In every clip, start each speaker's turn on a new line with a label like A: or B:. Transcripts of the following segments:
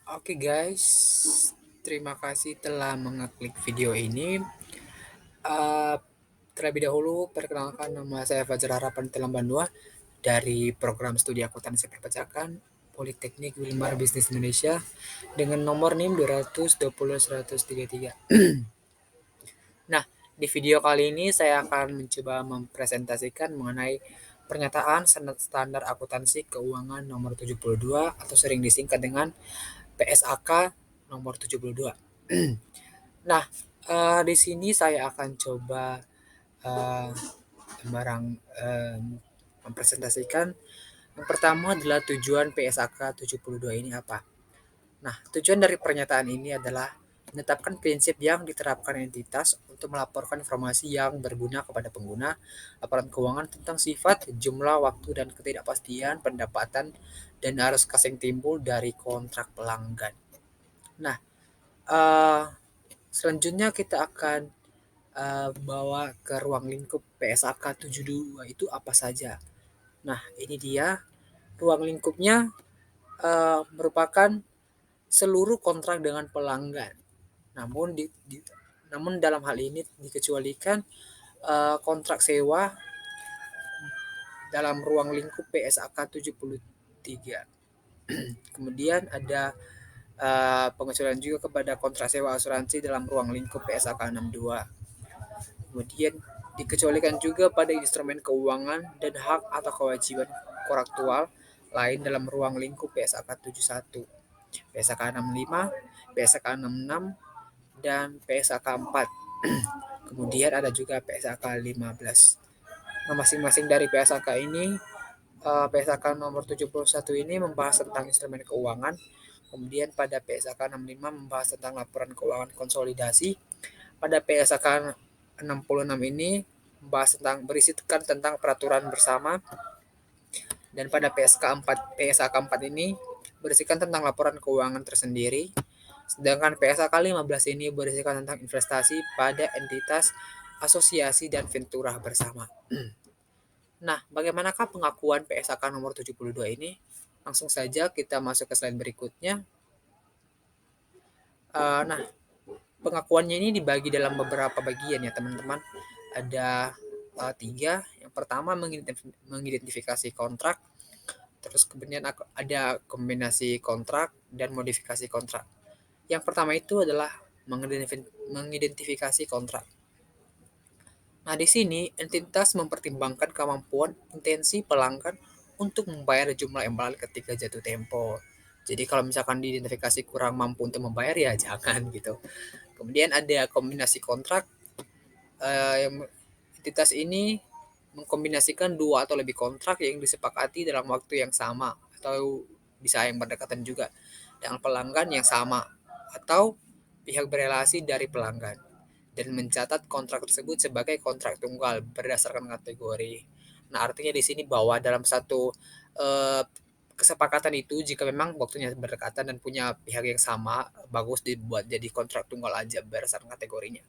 A: Oke guys, terima kasih telah mengeklik video ini. Eh, Terlebih dahulu, perkenalkan nama saya Fajar Harapan Telamban 2 dari program studi akuntansi perpajakan Politeknik Wilmar Bisnis Indonesia dengan nomor NIM 2201133. Nah, di video kali ini saya akan mencoba mempresentasikan mengenai pernyataan standar akuntansi keuangan nomor 72 atau sering disingkat dengan PSAK nomor 72. Nah, di sini saya akan coba eh, barang mempresentasikan. Yang pertama adalah tujuan PSAK 72 ini apa? Nah, tujuan dari pernyataan ini adalah menetapkan prinsip yang diterapkan entitas untuk melaporkan informasi yang berguna kepada pengguna laporan keuangan tentang sifat, jumlah, waktu, dan ketidakpastian pendapatan dan arus kas yang timbul dari kontrak pelanggan. Nah, eh, selanjutnya kita akan bawa ke ruang lingkup PSAK 72 itu apa saja. Nah, ini dia ruang lingkupnya merupakan seluruh kontrak dengan pelanggan. Namun namun dalam hal ini dikecualikan kontrak sewa dalam ruang lingkup PSAK 73. Kemudian ada pengecualian juga kepada kontrak sewa asuransi dalam ruang lingkup PSAK 62. Kemudian dikecualikan juga pada instrumen keuangan dan hak atau kewajiban kontraktual lain dalam ruang lingkup PSAK 71, PSAK 65, PSAK 66, dan PSAK 4. Kemudian ada juga PSAK 15. Nah, masing-masing dari PSAK ini, PSAK nomor 71 ini membahas tentang instrumen keuangan. Kemudian pada PSAK 65 membahas tentang laporan keuangan konsolidasi. Pada PSAK 66 ini membahas tentang berisikan tentang peraturan bersama, dan pada PSAK 4 ini berisikan tentang laporan keuangan tersendiri. Sedangkan PSAK 15 ini berisikan tentang investasi pada entitas asosiasi dan ventura bersama. Nah, bagaimanakah pengakuan PSAK nomor 72 ini? Langsung saja kita masuk ke slide berikutnya. Nah, pengakuannya ini dibagi dalam beberapa bagian ya teman-teman. Ada tiga. Yang pertama mengidentifikasi kontrak, terus kemudian ada kombinasi kontrak dan modifikasi kontrak. Yang pertama itu adalah mengidentifikasi kontrak. Nah, di sini entitas mempertimbangkan kemampuan intensi pelanggan untuk membayar jumlah imbalan ketika jatuh tempo. Jadi kalau misalkan diidentifikasi kurang mampu untuk membayar ya jangan gitu. Kemudian ada kombinasi kontrak, yang entitas ini mengkombinasikan dua atau lebih kontrak yang disepakati dalam waktu yang sama atau bisa yang berdekatan juga dengan pelanggan yang sama atau pihak berelasi dari pelanggan, dan mencatat kontrak tersebut sebagai kontrak tunggal berdasarkan kategori. Nah, artinya di sini bahwa dalam satu eh, kesepakatan itu jika memang waktunya berdekatan dan punya pihak yang sama, bagus dibuat jadi kontrak tunggal aja berdasarkan kategorinya.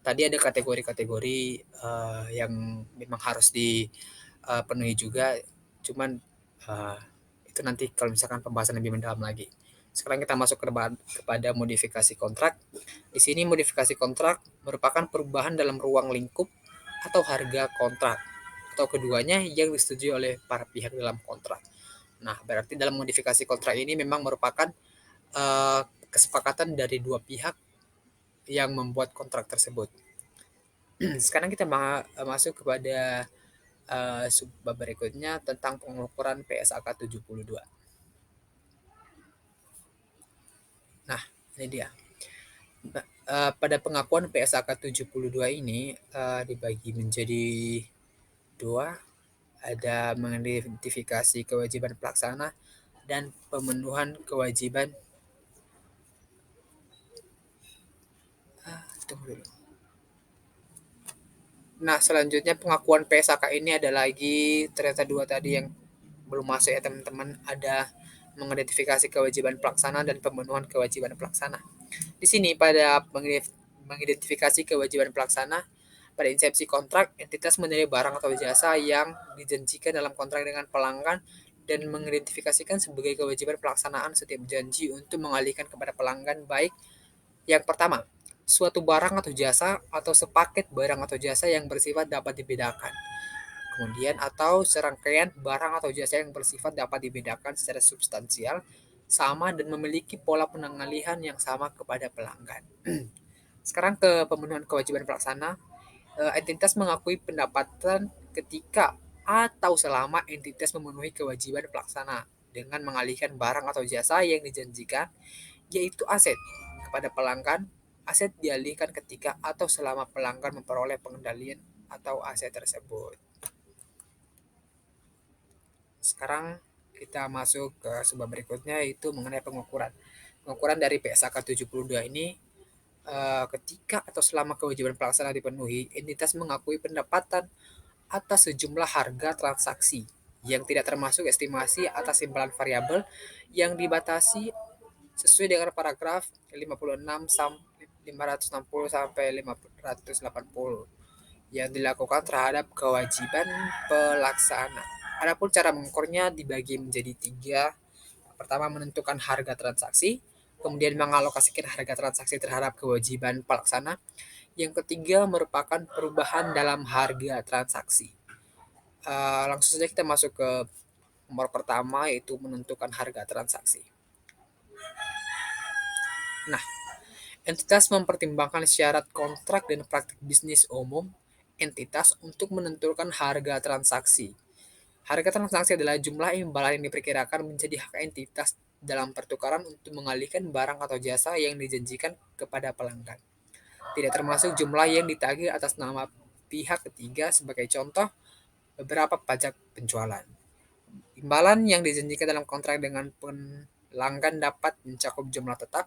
A: Tadi ada kategori-kategori yang memang harus dipenuhi juga, cuman uh, itu nanti kalau misalkan pembahasan lebih mendalam lagi. Sekarang kita masuk kepada modifikasi kontrak. Di sini modifikasi kontrak merupakan perubahan dalam ruang lingkup atau harga kontrak atau keduanya yang disetujui oleh para pihak dalam kontrak. Nah, berarti dalam modifikasi kontrak ini memang merupakan uh, kesepakatan dari dua pihak yang membuat kontrak tersebut. Sekarang kita masuk kepada subbab berikutnya tentang pengukuran PSAK 72. Nah, ini dia. Pada pengakuan PSAK 72 ini dibagi menjadi dua, ada mengidentifikasi kewajiban pelaksana dan pemenuhan kewajiban. Tunggu dulu. Nah, selanjutnya pengakuan PSAK ini ada lagi ternyata dua tadi yang belum masuk ya teman-teman. Ada mengidentifikasi kewajiban pelaksana dan pemenuhan kewajiban pelaksana. Di sini pada mengidentifikasi kewajiban pelaksana, pada insepsi kontrak, entitas menerima barang atau jasa yang dijanjikan dalam kontrak dengan pelanggan dan mengidentifikasikan sebagai kewajiban pelaksanaan setiap janji untuk mengalihkan kepada pelanggan baik yang pertama, suatu barang atau jasa atau sepaket barang atau jasa yang bersifat dapat dibedakan. Kemudian atau serangkaian barang atau jasa yang bersifat dapat dibedakan secara substansial, sama dan memiliki pola pengalihan yang sama kepada pelanggan. Sekarang ke pemenuhan kewajiban pelaksana. Entitas mengakui pendapatan ketika atau selama entitas memenuhi kewajiban pelaksana dengan mengalihkan barang atau jasa yang dijanjikan, yaitu aset, kepada pelanggan. Aset dialihkan ketika atau selama pelanggan memperoleh pengendalian atau aset tersebut. Sekarang kita masuk ke sebuah berikutnya, yaitu mengenai pengukuran. Pengukuran dari PSAK 72 ini, ketika atau selama kewajiban pelaksana dipenuhi, entitas mengakui pendapatan atas sejumlah harga transaksi yang tidak termasuk estimasi atas imbalan variabel yang dibatasi sesuai dengan paragraf 56 sampai 560 sampai 580 yang dilakukan terhadap kewajiban pelaksana. Adapun cara mengukurnya dibagi menjadi tiga. Pertama, menentukan harga transaksi, kemudian mengalokasikan harga transaksi terhadap kewajiban pelaksana. Yang ketiga merupakan perubahan dalam harga transaksi. Langsung saja kita masuk ke nomor pertama, yaitu menentukan harga transaksi. Nah, entitas mempertimbangkan syarat kontrak dan praktik bisnis umum entitas untuk menentukan harga transaksi. Harga transaksi adalah jumlah imbalan yang diperkirakan menjadi hak entitas dalam pertukaran untuk mengalihkan barang atau jasa yang dijanjikan kepada pelanggan. Tidak termasuk jumlah yang ditagih atas nama pihak ketiga, sebagai contoh beberapa pajak penjualan. Imbalan yang dijanjikan dalam kontrak dengan pelanggan dapat mencakup jumlah tetap,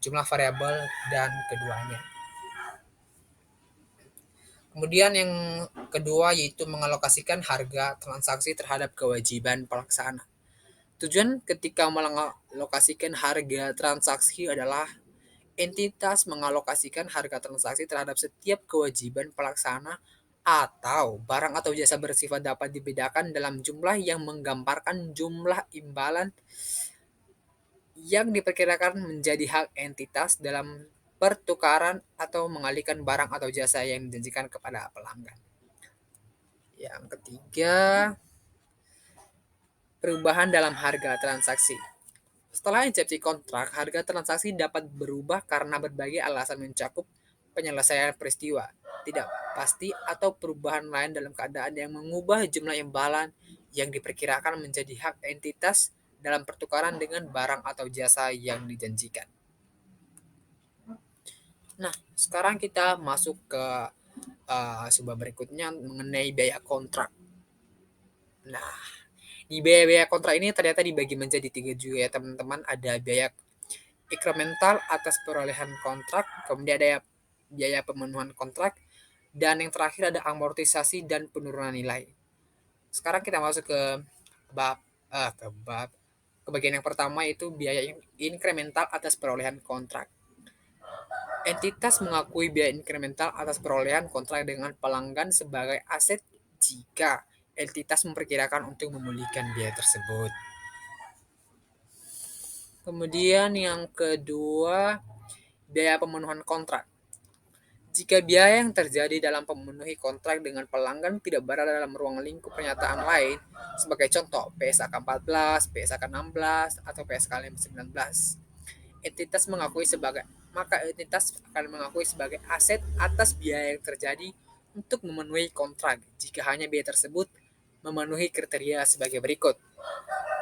A: jumlah variabel, dan keduanya. Kemudian yang kedua, yaitu mengalokasikan harga transaksi terhadap kewajiban pelaksana. Tujuan ketika mengalokasikan harga transaksi adalah entitas mengalokasikan harga transaksi terhadap setiap kewajiban pelaksana atau barang atau jasa bersifat dapat dibedakan dalam jumlah yang menggambarkan jumlah imbalan yang diperkirakan menjadi hak entitas dalam pertukaran atau mengalihkan barang atau jasa yang dijanjikan kepada pelanggan. Yang ketiga, perubahan dalam harga transaksi. Setelah insepsi kontrak, harga transaksi dapat berubah karena berbagai alasan, mencakup penyelesaian peristiwa tidak pasti atau perubahan lain dalam keadaan yang mengubah jumlah imbalan yang diperkirakan menjadi hak entitas dalam pertukaran dengan barang atau jasa yang dijanjikan. Nah, sekarang kita masuk ke sebuah berikutnya mengenai biaya kontrak. Nah, di biaya-biaya kontrak ini ternyata dibagi menjadi tiga juga ya teman-teman. Ada biaya incremental atas perolehan kontrak, kemudian ada biaya pemenuhan kontrak, dan yang terakhir ada amortisasi dan penurunan nilai. Sekarang kita masuk ke bab ke bab ke bagian yang pertama, yaitu biaya incremental atas perolehan kontrak. Entitas mengakui biaya incremental atas perolehan kontrak dengan pelanggan sebagai aset jika entitas memperkirakan untuk memulihkan biaya tersebut. Kemudian yang kedua, biaya pemenuhan kontrak. Jika biaya yang terjadi dalam memenuhi kontrak dengan pelanggan tidak berada dalam ruang lingkup pernyataan lain, sebagai contoh PSAK 14, PSAK 16, atau PSK 19, entitas mengakui sebagai maka entitas akan mengakui sebagai aset atas biaya yang terjadi untuk memenuhi kontrak jika hanya biaya tersebut memenuhi kriteria sebagai berikut.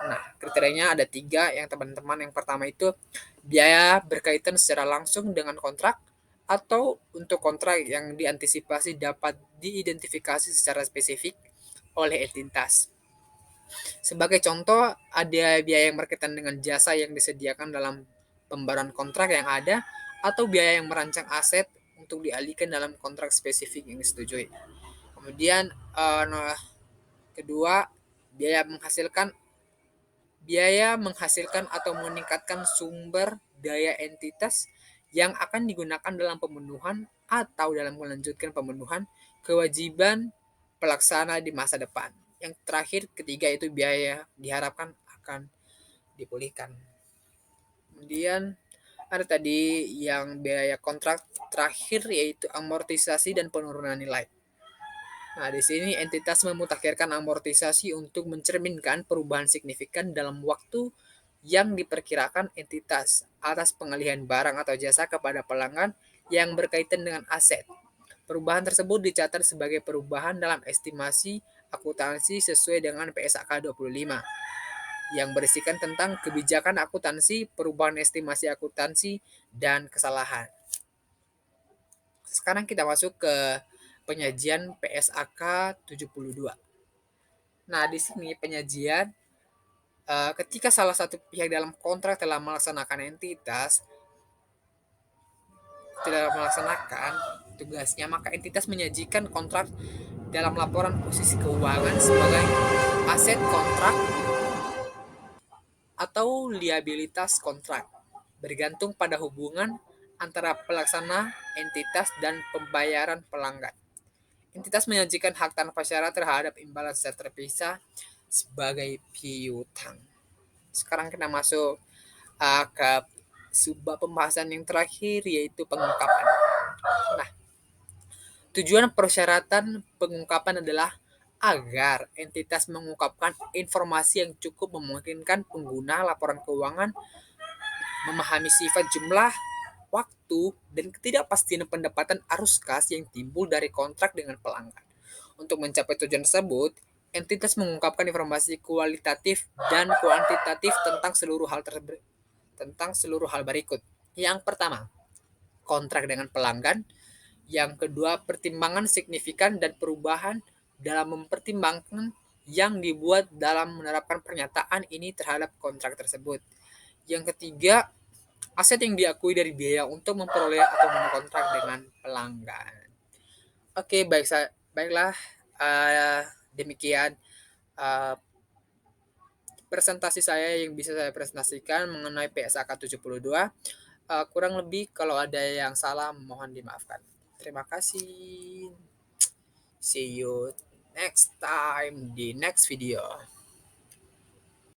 A: Nah, kriterianya ada tiga yang teman-teman. Yang pertama itu biaya berkaitan secara langsung dengan kontrak atau untuk kontrak yang diantisipasi dapat diidentifikasi secara spesifik oleh entitas. Sebagai contoh, ada biaya yang berkaitan dengan jasa yang disediakan dalam pembaruan kontrak yang ada atau biaya yang merancang aset untuk dialihkan dalam kontrak spesifik yang disetujui. Kemudian kedua, biaya menghasilkan atau meningkatkan sumber daya entitas yang akan digunakan dalam pemenuhan atau dalam melanjutkan pemenuhan kewajiban pelaksana di masa depan. Yang terakhir, ketiga itu biaya diharapkan akan dipulihkan. Kemudian ada tadi yang biaya kontrak terakhir yaitu amortisasi dan penurunan nilai. Nah, di sini entitas memutakhirkan amortisasi untuk mencerminkan perubahan signifikan dalam waktu yang diperkirakan entitas atas pengalihan barang atau jasa kepada pelanggan yang berkaitan dengan aset. Perubahan tersebut dicatat sebagai perubahan dalam estimasi akuntansi sesuai dengan PSAK 25 yang berisikan tentang kebijakan akuntansi, perubahan estimasi akuntansi, dan kesalahan. Sekarang kita masuk ke penyajian PSAK 72. Nah, di sini penyajian ketika salah satu pihak dalam kontrak telah melaksanakan tidak melaksanakan tugasnya, maka entitas menyajikan kontrak dalam laporan posisi keuangan sebagai aset kontrak atau liabilitas kontrak, bergantung pada hubungan antara pelaksana entitas dan pembayaran pelanggan. Entitas menyajikan hak tanpa syarat terhadap imbalan secara terpisah sebagai piutang. Sekarang kita masuk ke sebuah pembahasan yang terakhir yaitu pengungkapan. Nah, tujuan persyaratan pengungkapan adalah agar entitas mengungkapkan informasi yang cukup memungkinkan pengguna laporan keuangan memahami sifat jumlah, waktu, dan ketidakpastian pendapatan arus kas yang timbul dari kontrak dengan pelanggan. Untuk mencapai tujuan tersebut, entitas mengungkapkan informasi kualitatif dan kuantitatif tentang seluruh hal berikut. Yang pertama, kontrak dengan pelanggan. Yang kedua, pertimbangan signifikan dan perubahan dalam mempertimbangkan yang dibuat dalam menerapkan pernyataan ini terhadap kontrak tersebut. Yang ketiga, aset yang diakui dari biaya untuk memperoleh atau mengontrak dengan pelanggan. Oke, baiklah. Demikian uh, presentasi saya yang bisa saya presentasikan mengenai PSAK 72. Kurang lebih kalau ada yang salah mohon dimaafkan. Terima kasih. See you next time di next video.